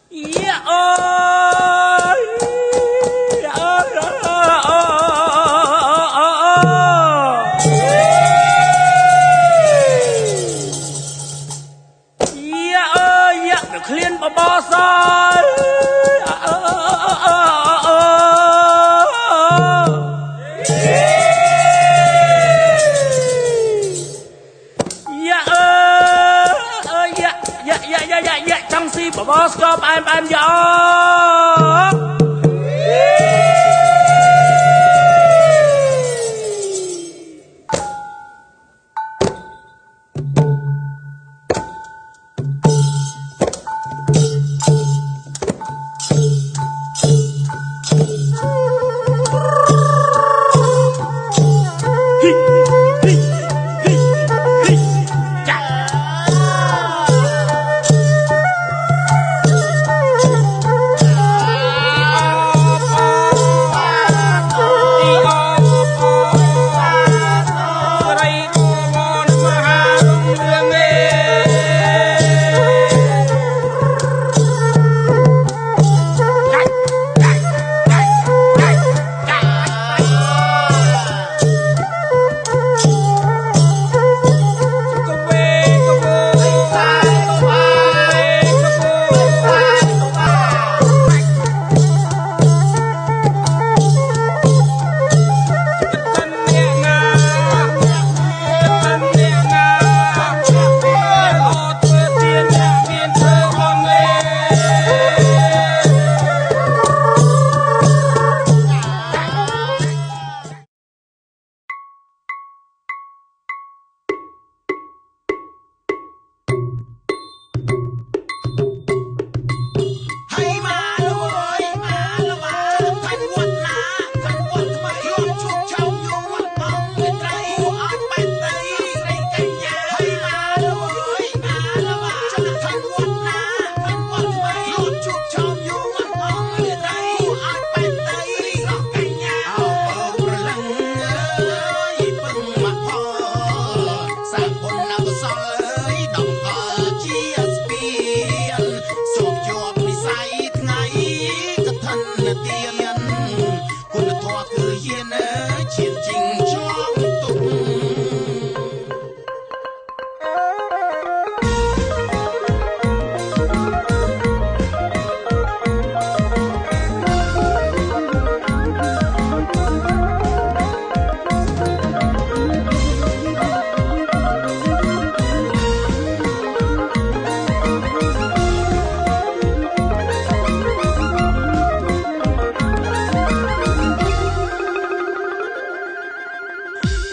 Yeah, oh, yeah, clean boss. Trong si boss có em gió.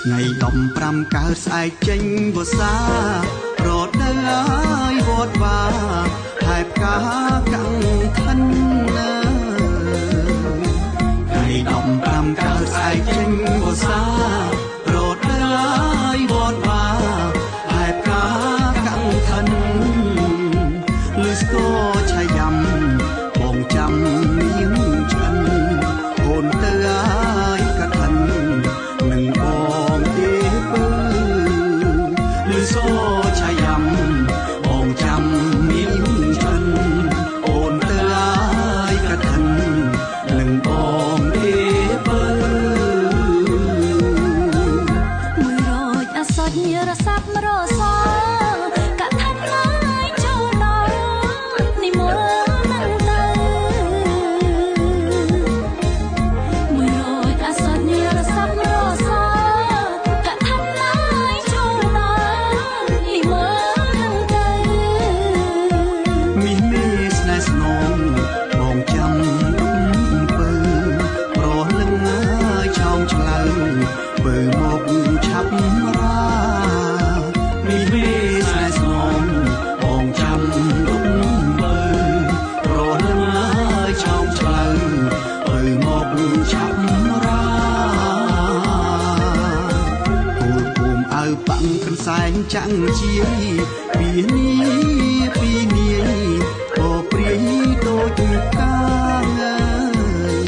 Ngày đom pram cao sai chênh vô xa rồi đời vội vã hẹp cá căng thân ngày đom pram cao sai chênh vô xa rồi đời vội vã hẹp cá căng thân lưới có chai dầm bồng trăm miếng chân hồn tơ ai cả thân nâng bom số chai dầm bồng trăm miếng chân ôn tơ ai cả thân lưng bom đế bơ mùi rồi ta sốt như ra sắp mà rô xó cả thân nói cho nó ni mơ nắng tơ mùi rồi ta sốt như ra sắp mà rô xó cả thân nói cho nó ni mơ nắng tơ mi mê sna snom bồng trăm đúng bơ pro lưng trong chlang bơ một chắp ra mi mê sna snom bồng trăm đúng bơ pro lưng trong chlang bơ một chắp ra bằng khăn xanh chẳng chia vì ni ô pri đôi ca ngơi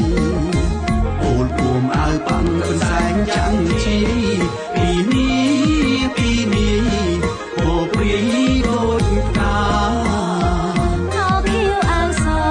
ôn buồm áo bằng khăn xanh chẳng chia vì ni ô pri đôi ca thao khiêu áo gió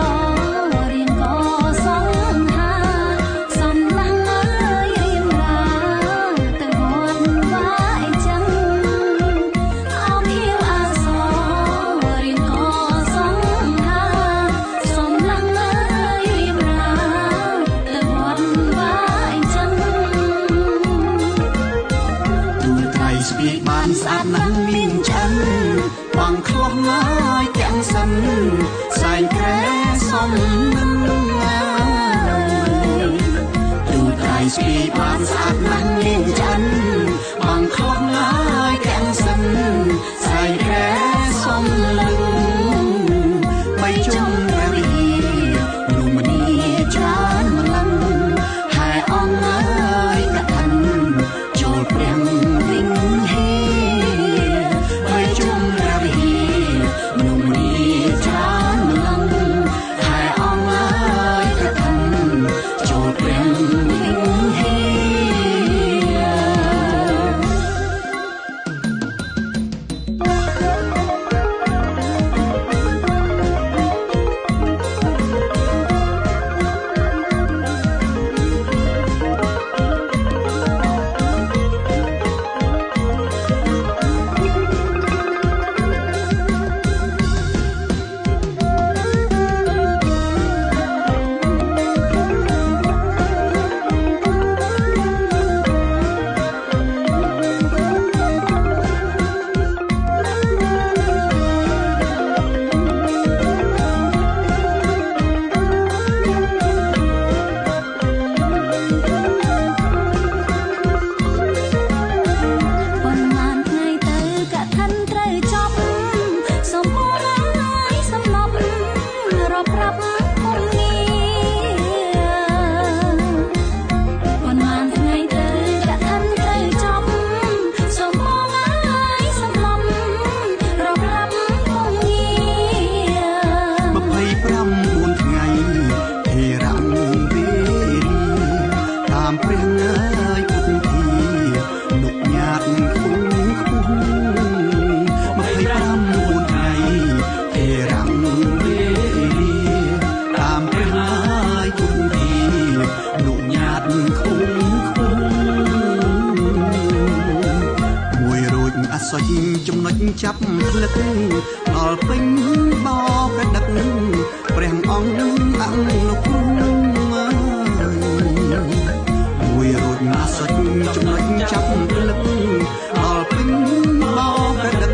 នឹងមានចិនបងខ្លះហើយទាំងសិនសែងក្រែសំនឹងទូត្រៃស្ពីបានស្អាតណាស់មានចិនបងខ្លះហើយទាំងសិនសែងក្រែសំនឹងបីជុំព្រះវិហារនោះមនីច្រើនម្លឹងហើយអង្គហើយកឋិនចូលព្រះវិហារបីជុំព្រះវិហារនោះមនីច្រើនម្លឹងហើយអង្គហើយកឋិនចូលព្រះវិហារ ចំណុចចាប់ផ្លឹកដល់ពេញបោកដឹកព្រះអង្គអង្គលោកគ្រូមួយរួចណាសុចចំណុចចាប់ផ្លឹកដល់ពេញបោកដឹក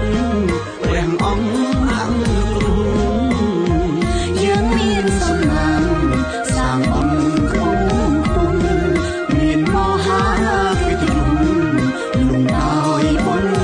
ព្រះអង្គអង្គលោកគ្រូយើងមានសំណាងសាងអង្គគ្រូមានមហាកិត្តិយសលំដោយបុណ្យ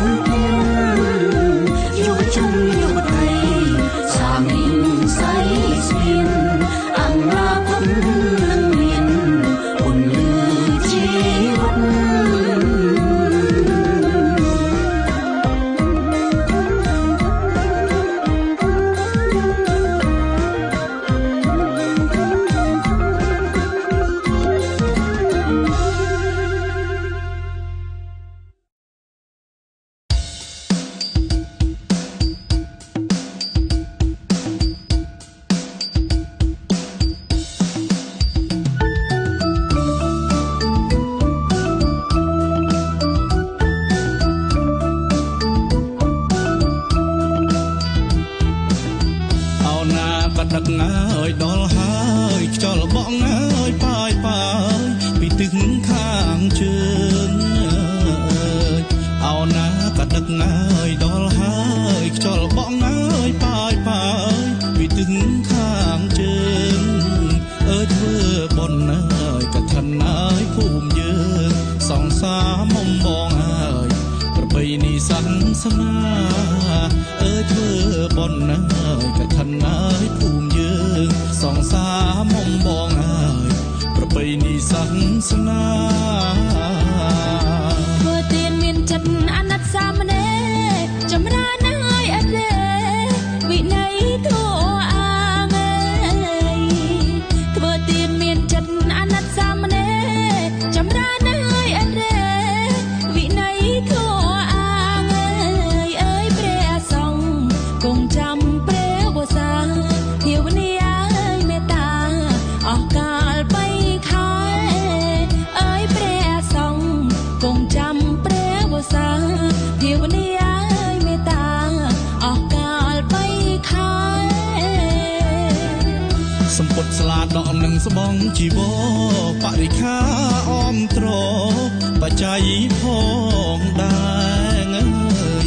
ដឹកហើយដល់ហើយខ្យល់បក់ហើយប៉ាយប៉ាយពីទឹកខាងជើងអោណាក៏ដឹកហើយដល់ហើយខ្យល់បក់ហើយប៉ាយប៉ាយពីទឹកខាងជើងអើយធ្វើបុណ្យហើយក៏ឋិនហើយភូមិយើងសង្សារមុំបងហើយប្របីនេះសាសនាអើយធ្វើបុណ្យហើយក៏ឋិនហើយភូមិយើងសង្សារមុំបងហើយប្របីនេះសាសនាធ្វើទានមានចិត្តអាណិតសាមណេរចម្រើនហើយអត់ទេវិន័យធម៌អាងធ្វើទានមានចិត្តអាណិតសាមណេរចម្រើនហើយអត់ទេវិន័យធម៌អាងអើយព្រះសង្ឃគង់ចាំព្រះវស្សាភាវនាមេត្តាអស់កាលបីខែអើយព្រះសង្ឃគង់ចាំព្រះវស្សាភាវនាមេត្តាអស់កាលបីខែសម្ពុតស្លាដកនឹងស្បងជីវរបរិខាអមត្របច្ច័យផងដែរអើយ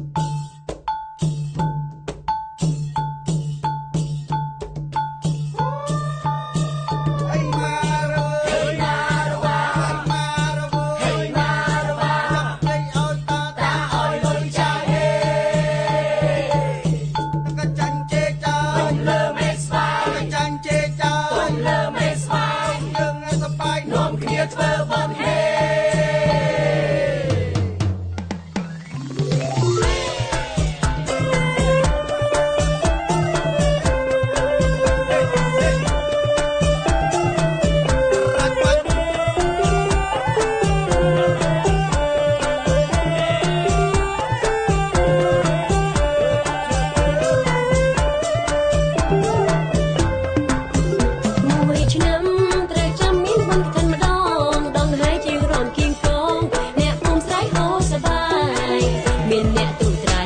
មានអ្នកទូត្រៃ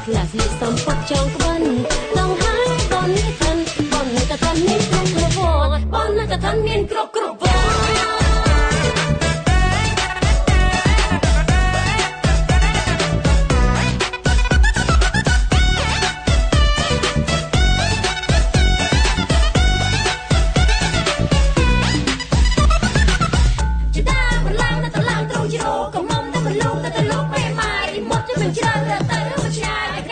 ខ្លះស្លៀកសំពត់ចងក្បិនដងហើយបននេះឋានបនកឋានមានគ្រប់គ្រប់វត្តបនកឋានមានគ្រប់គ្រប់វត្តច្រើនទៅឆ្ងាយ